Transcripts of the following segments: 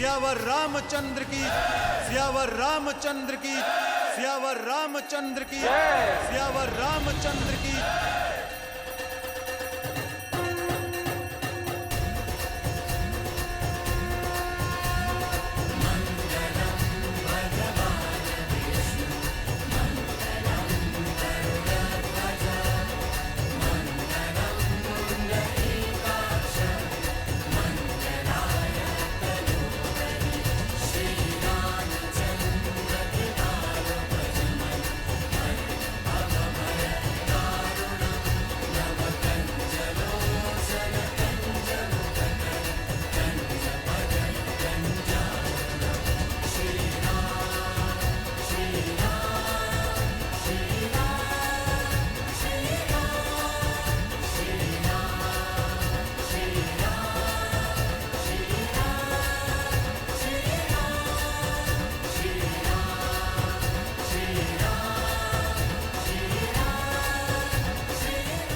सियावर रामचंद्र की, सियावर रामचंद्र की, सियावर रामचंद्र की, सियावर रामचंद्र की।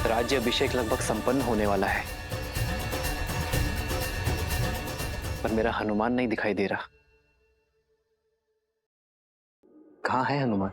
राज्य अभिषेक लगभग संपन्न होने वाला है, पर मेरा हनुमान नहीं दिखाई दे रहा। कहाँ है हनुमान?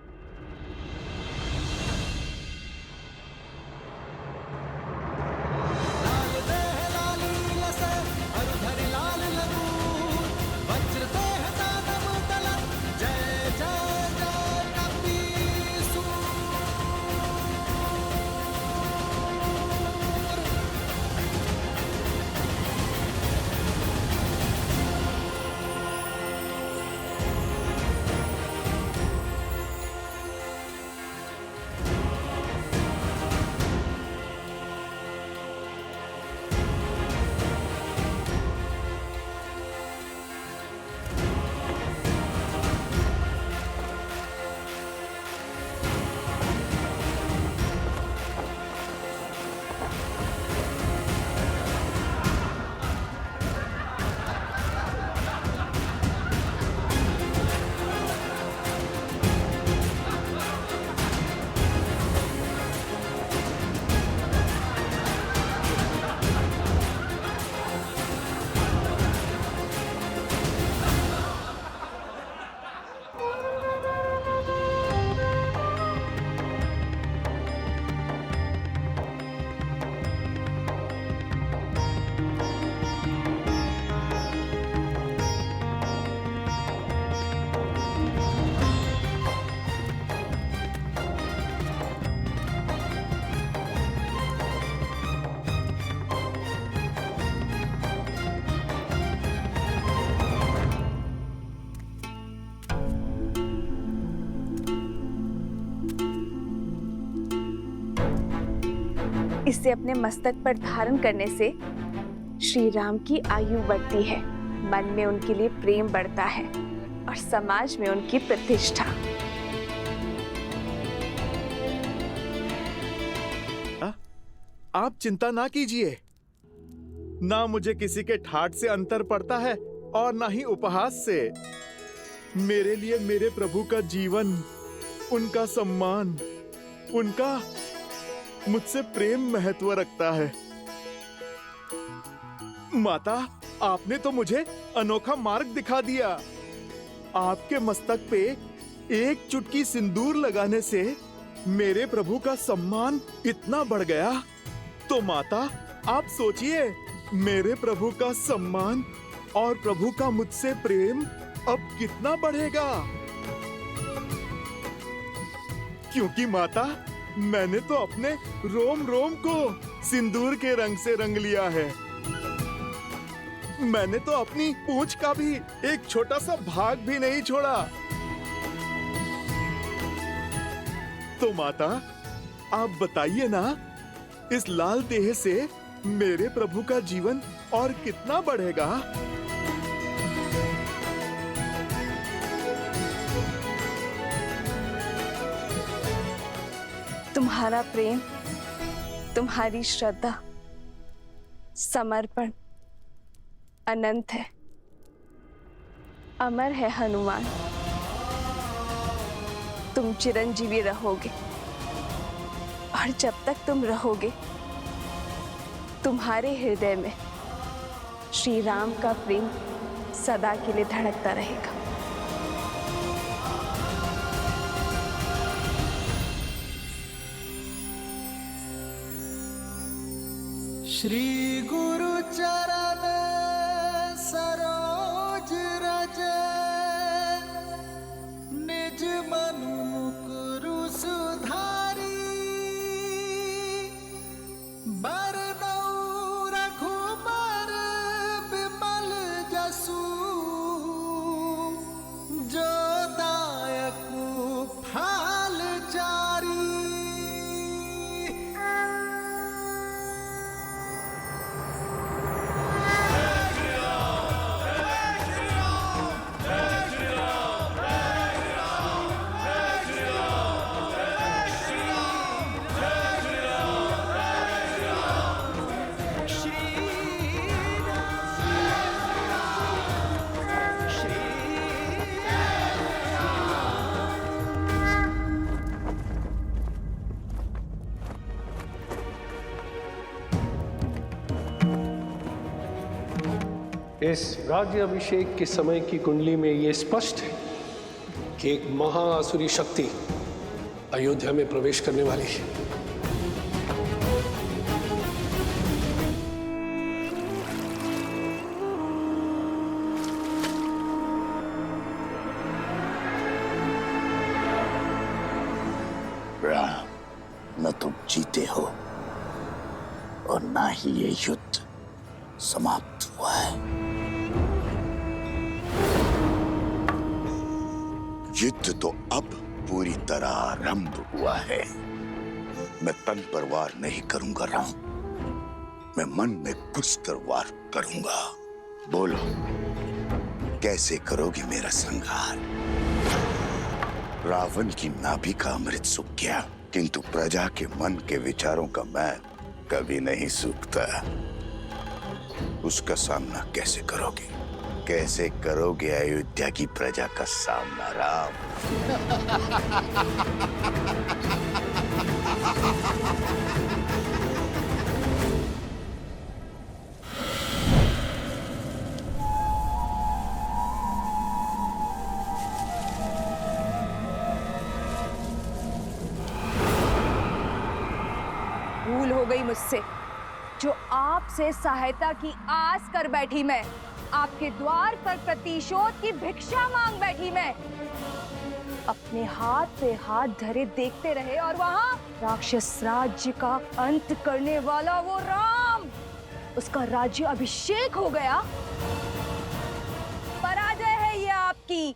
इसे अपने मस्तक पर धारण करने से श्री राम की आयु बढ़ती है, मन में उनके लिए प्रेम बढ़ता है और समाज में उनकी प्रतिष्ठा। आप चिंता ना कीजिए, ना मुझे किसी के ठाठ से अंतर पड़ता है और ना ही उपहास से। मेरे लिए मेरे प्रभु का जीवन, उनका सम्मान, उनका मुझसे प्रेम महत्व रखता है। माता, आपने तो मुझे अनोखा मार्ग दिखा दिया। आपके मस्तक पे एक चुटकी सिंदूर लगाने से मेरे प्रभु का सम्मान इतना बढ़ गया। तो माता, आप सोचिए, मेरे प्रभु का सम्मान और प्रभु का मुझसे प्रेम अब कितना बढ़ेगा। क्योंकि माता, मैंने तो अपने रोम रोम को सिंदूर के रंग से रंग लिया है। मैंने तो अपनी पूंछ का भी एक छोटा सा भाग भी नहीं छोड़ा। तो माता, आप बताइए ना, इस लाल देह से मेरे प्रभु का जीवन और कितना बढ़ेगा। तुम्हारा प्रेम, तुम्हारी श्रद्धा, समर्पण अनंत है, अमर है हनुमान। तुम चिरंजीवी रहोगे और जब तक तुम रहोगे, तुम्हारे हृदय में श्री राम का प्रेम सदा के लिए धड़कता रहेगा। श्री गुरु चरण सरोज रज निज मनु मुकुरु सुधारी बरनौ रघुबर विमल जसु जो दायकु फल चारी। इस राज्य अभिषेक के समय की कुंडली में यह स्पष्ट है कि एक महाआसुरी शक्ति अयोध्या में प्रवेश करने वाली है। राम, न तुम जीते हो और ना ही ये युद्ध समाप्त हुआ है। युद्ध तो अब पूरी तरह आरंभ हुआ है। मैं तन पर वार नहीं करूंगा राम, मैं मन में घुसकर वार करूंगा। बोलो, कैसे करोगे मेरा संहार? रावण की नाभि का अमृत सूख गया, किंतु प्रजा के मन के विचारों का मैल कभी नहीं सूखता। उसका सामना कैसे करोगे? कैसे करोगे अयोध्या की प्रजा का सामना राम? भूल हो गई मुझसे, जो आपसे सहायता की आस कर बैठी मैं, आपके द्वार पर प्रतिशोध की भिक्षा मांग बैठी मैं। अपने हाथ पे हाथ धरे देखते रहे और वहां राक्षस राज्य का अंत करने वाला वो राम, उसका राज्य अभिषेक हो गया। पराजय है ये आपकी।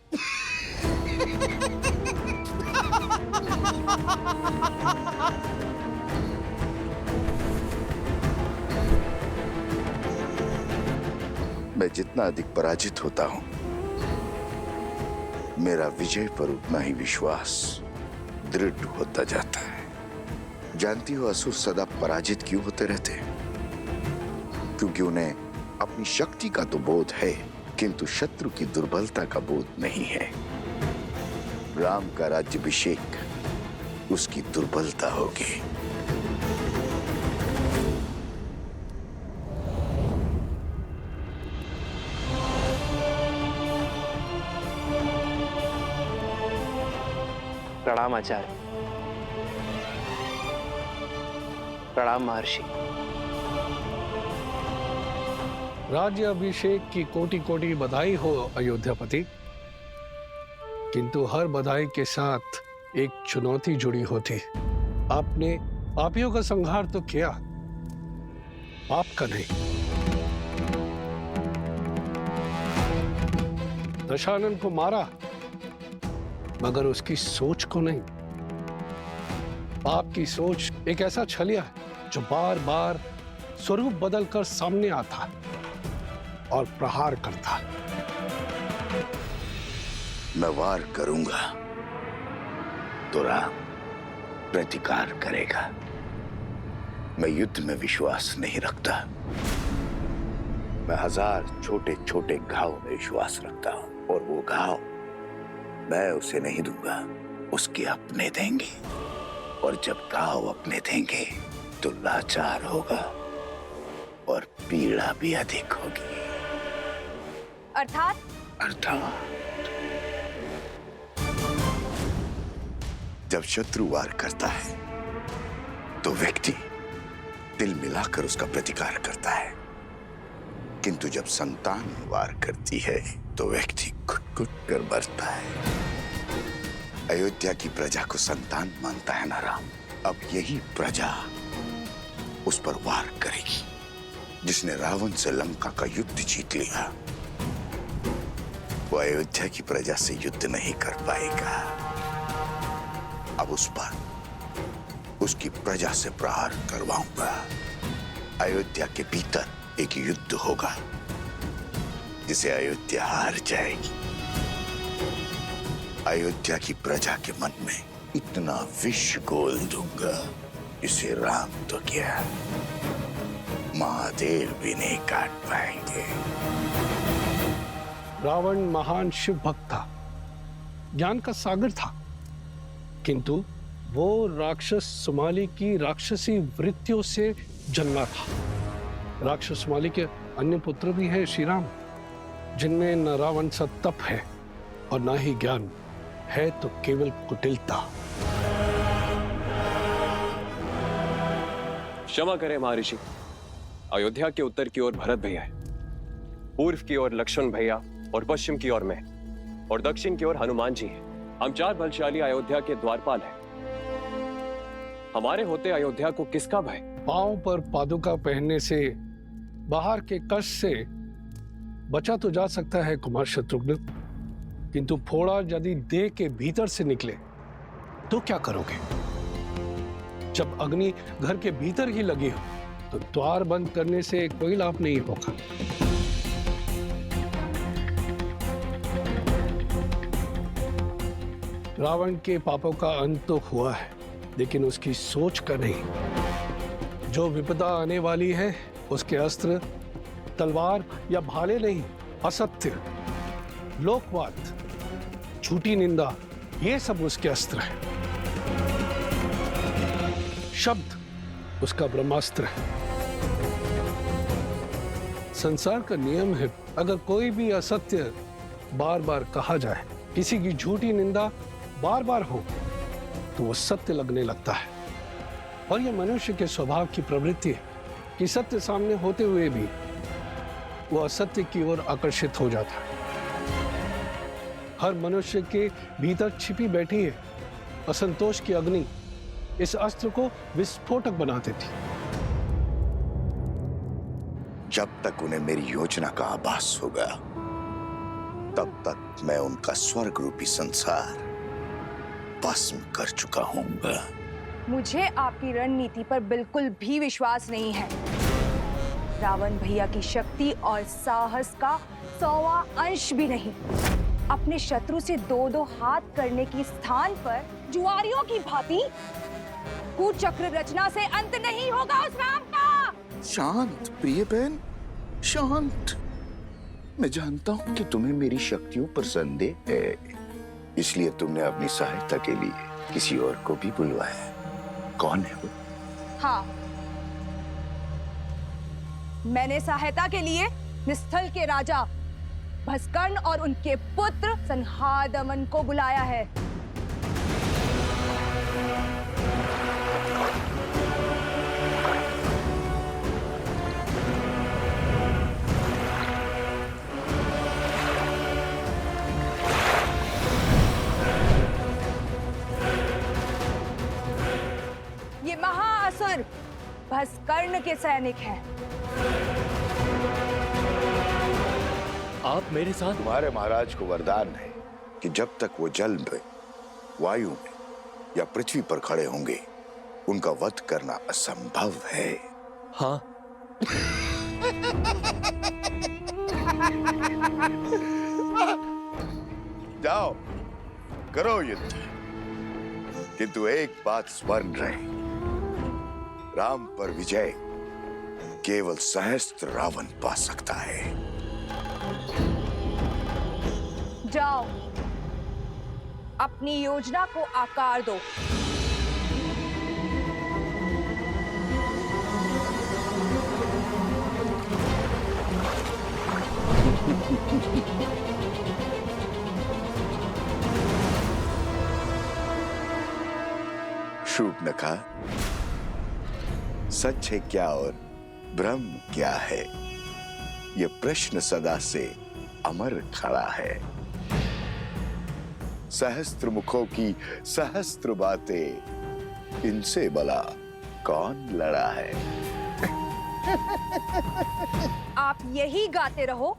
मैं जितना अधिक पराजित होता हूं, मेरा विजय पर उतना ही विश्वास दृढ़ होता जाता है। जानती हो असुर सदा पराजित क्यों होते रहते हैं? क्योंकि उन्हें अपनी शक्ति का तो बोध है, किंतु शत्रु की दुर्बलता का बोध नहीं है। राम का राज्याभिषेक उसकी दुर्बलता होगी। प्रणाम आचार्य। प्रणाम महर्षि। राज्य अभिषेक की कोटि कोटि बधाई हो अयोध्यापति, किंतु हर बधाई के साथ एक चुनौती जुड़ी होती। आपने पापियों का संहार तो किया, पाप का नहीं। दशानन को मारा, मगर उसकी सोच को नहीं। पाप की सोच एक ऐसा छलिया है जो बार बार स्वरूप बदलकर सामने आता और प्रहार करता। मैं वार करूंगा तो राम प्रतिकार करेगा। मैं युद्ध में विश्वास नहीं रखता, मैं 1000 छोटे छोटे घाव में विश्वास रखता हूं, और वो घाव मैं उसे नहीं दूंगा, उसके अपने देंगे। और जब घाव अपने देंगे तो लाचार होगा और पीड़ा भी अधिक होगी। अर्थात जब शत्रु वार करता है तो व्यक्ति दिल मिलाकर उसका प्रतिकार करता है, किंतु जब संतान वार करती है तो व्यक्ति घुट-घुट कर मरता है। अयोध्या की प्रजा को संतान मानता है ना राम। अब यही प्रजा उस पर वार करेगी। जिसने रावण से लंका का युद्ध जीत लिया वो अयोध्या की प्रजा से युद्ध नहीं कर पाएगा। अब उस पर उसकी प्रजा से प्रहार करवाऊंगा। अयोध्या के भीतर एक युद्ध होगा जिसे अयोध्या हार जाएगी। अयोध्या की प्रजा के मन में इतना विष घोल दूंगा जिसे राम तो क्या महादेव भी नहीं काट पाएंगे। रावण महान शिव भक्त था, ज्ञान का सागर था, किंतु वो राक्षस सुमाली की राक्षसी वृत्तियों से जन्मा था। राक्षस सुमाली के अन्य पुत्र भी हैं श्री राम, जिनमें न रावण सा तप है और न ही ज्ञान है, तो केवल कुटिलता। क्षमा करें महर्षि, अयोध्या के उत्तर की ओर भरत भैया है, पूर्व की ओर लक्ष्मण भैया और पश्चिम की ओर मैं, और दक्षिण की ओर हनुमान जी हैं। हम 4 बलशाली अयोध्या के द्वारपाल हैं। हमारे होते अयोध्या को किसका भय? पांव पर पादुका पहनने से, बाहर के कष्ट से बचा तो जा सकता है कुमार शत्रुघ्न, किंतु फोड़ा यदि देह के भीतर से निकले तो क्या करोगे? जब अग्नि घर के भीतर ही लगी हो तो द्वार बंद करने से कोई लाभ नहीं होगा। रावण के पापों का अंत तो हुआ है, लेकिन उसकी सोच का नहीं। जो विपदा आने वाली है उसके अस्त्र तलवार या भाले नहीं, असत्य, लोकवाद, झूठी निंदा, ये सब उसके अस्त्र है। शब्द उसका ब्रह्मास्त्र है। संसार का नियम है, अगर कोई भी असत्य बार बार कहा जाए, किसी की झूठी निंदा बार बार हो, तो वो सत्य लगने लगता है। और ये मनुष्य के स्वभाव की प्रवृत्ति है कि सत्य सामने होते हुए भी वो असत्य की ओर आकर्षित हो जाता है। हर मनुष्य के भीतर छिपी बैठी है असंतोष की अग्नि, इस अस्त्र को विस्फोटक बना देती। जब तक उन्हें मेरी योजना का आभास होगा तब तक मैं उनका स्वर्ग रूपी संसार भस्म कर चुका हूंगा। मुझे आपकी रणनीति पर बिल्कुल भी विश्वास नहीं है। रावण भैया की शक्ति और साहस का 100वां अंश भी नहीं। अपने शत्रु से 2-2 हाथ करने की स्थान पर जुआरियों की भांति कुचक्र रचना से अंत नहीं होगा उस राम का। शांत प्रिय बहन, शांत। मैं जानता हूं कि तुम्हें मेरी शक्तियों पर संदेह है, इसलिए तुमने अपनी सहायता के लिए किसी और को भी बुलवाया। कौन है वो? हाँ, मैंने सहायता के लिए निस्थल के राजा भस्कर्ण और उनके पुत्र संहादमन को बुलाया है। ये महाअसुर भस्कर्ण के सैनिक हैं। आप मेरे साथ? तुम्हारे महाराज को वरदान है कि जब तक वो जल में, वायु में या पृथ्वी पर खड़े होंगे उनका वध करना असंभव है। हाँ। जाओ करो युद्ध, किंतु एक बात स्मरण रहे, राम पर विजय केवल सहस्त्र रावण पा सकता है। जाओ, अपनी योजना को आकार दो। न कहा, सच है क्या और भ्रम क्या है, ये प्रश्न सदा से अमर खड़ा है। सहस्त्र मुखों की सहस्त्र बातें, इनसे भला कौन लड़ा है। आप यही गाते रहो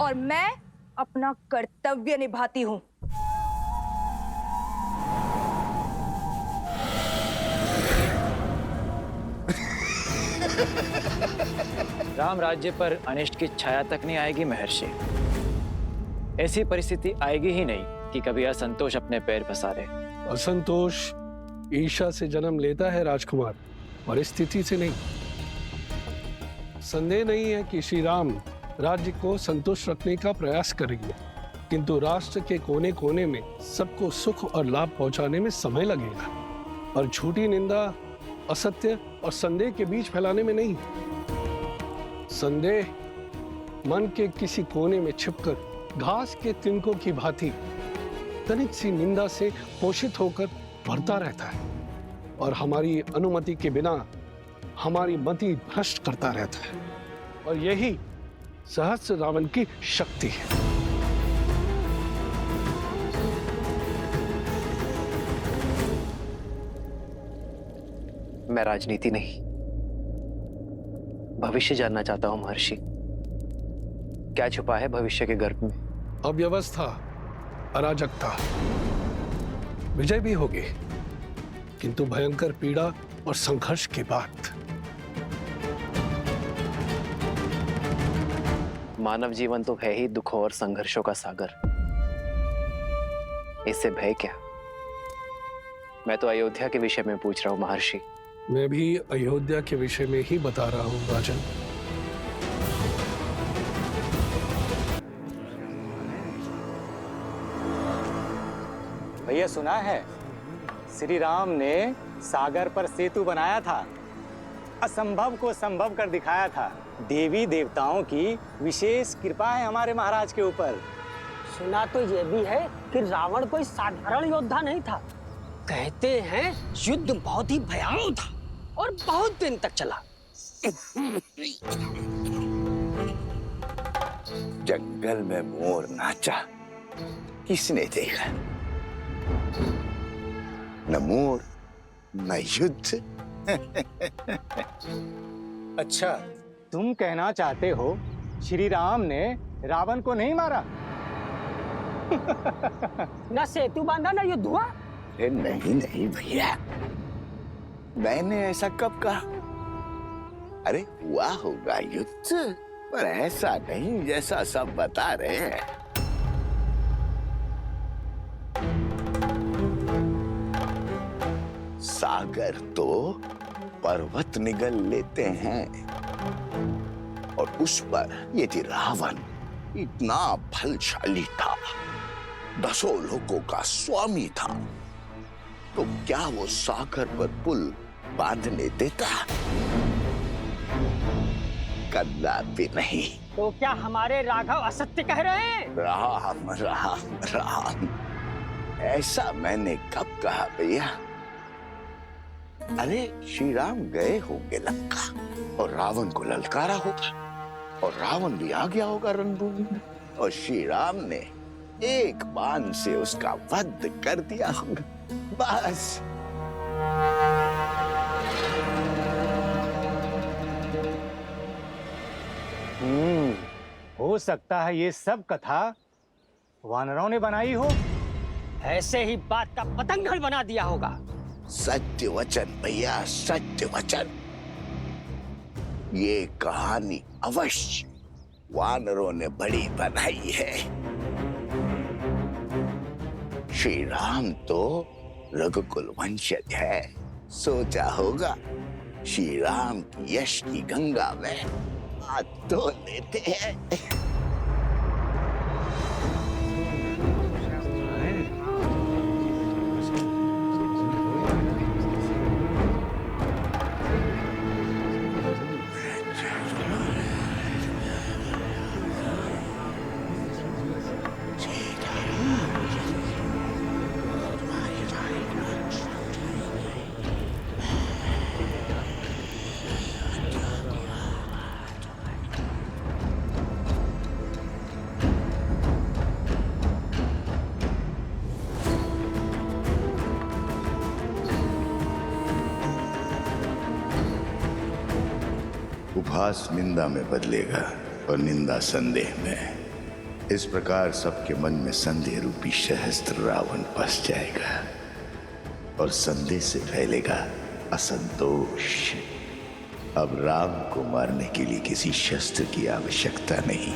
और मैं अपना कर्तव्य निभाती हूँ। राम राज्य पर अनिष्ट की छाया तक नहीं आएगी महर्षि। ऐसी परिस्थिति आएगी ही नहीं कि कभी असंतोष अपने पैर पसारे। असंतोष ईर्ष्या से जन्म लेता है राजकुमार, परिस्थिति से नहीं। संदेह नहीं है कि श्री राम राज्य को संतुष्ट रखने का प्रयास करेंगे, किंतु राष्ट्र के कोने कोने में सबको सुख और लाभ पहुंचाने में समय लगेगा, और झूठी निंदा, असत्य और संदेह के बीच फैलाने में नहीं। संदेह मन के किसी कोने में छिपकर घास के तिनकों की भांति तनिक सी निंदा से पोषित होकर बढ़ता रहता है और हमारी अनुमति के बिना हमारी मति भ्रष्ट करता रहता है, और यही सहस्त्र रावण की शक्ति है। मैं राजनीति नहीं, भविष्य जानना चाहता हूं महर्षि। क्या छुपा है भविष्य के गर्भ में? अव्यवस्था, अराजकता, विजय भी होगी, किंतु भयंकर पीड़ा और संघर्ष के बाद। मानव जीवन तो है ही दुखों और संघर्षों का सागर, इससे भय क्या? मैं तो अयोध्या के विषय में पूछ रहा हूं महर्षि। मैं भी अयोध्या के विषय में ही बता रहा हूं राजन। भैया सुना है श्री राम ने सागर पर सेतु बनाया था, असंभव को संभव कर दिखाया था। देवी देवताओं की विशेष कृपा है हमारे महाराज के ऊपर। सुना तो ये भी है कि रावण कोई साधारण योद्धा नहीं था। कहते हैं युद्ध बहुत ही भयावह था और बहुत दिन तक चला। जंगल में मोर नाचा, किसने देखा? न मोर न युद्ध। अच्छा, तुम कहना चाहते हो श्री राम ने रावण को नहीं मारा? न सेतु बांधा न युद्ध हुआ। नहीं नहीं भैया, मैंने ऐसा कब कहा? अरे हुआ होगा युद्ध, पर ऐसा नहीं जैसा सब बता रहे हैं। सागर तो पर्वत निगल लेते हैं, और उस पर यदि रावण इतना बलशाली था, 10 लोगों का स्वामी था, तो क्या वो सागर पर पुल बांधने देता? कदापि नहीं। तो क्या हमारे राघव असत्य कह रहे हैं? राम राम राम, ऐसा मैंने कब कहा भैया? अरे श्री राम गए होंगे लंका और रावण को ललकारा होगा, और रावण भी आ गया होगा रणभूमि में, और श्री राम ने एक बाण से उसका वध कर दिया होगा, बस। हो सकता है ये सब कथा वानरों ने बनाई हो। ऐसे ही बात का पतंगड़ बना दिया होगा। सत्य वचन भैया, सत्य वचन। ये कहानी अवश्य वानरों ने बड़ी बनाई है। श्री राम तो रघुकुल वंशज है, सोचा होगा श्री राम की यश की गंगा में हाथ धो लेते हैं। उपहास निंदा में बदलेगा और निंदा संदेह में। इस प्रकार सबके मन में संदेह रूपी सहस्त्र रावण बस जाएगा और संदेह से फैलेगा असंतोष। अब राम को मारने के लिए किसी शस्त्र की आवश्यकता नहीं।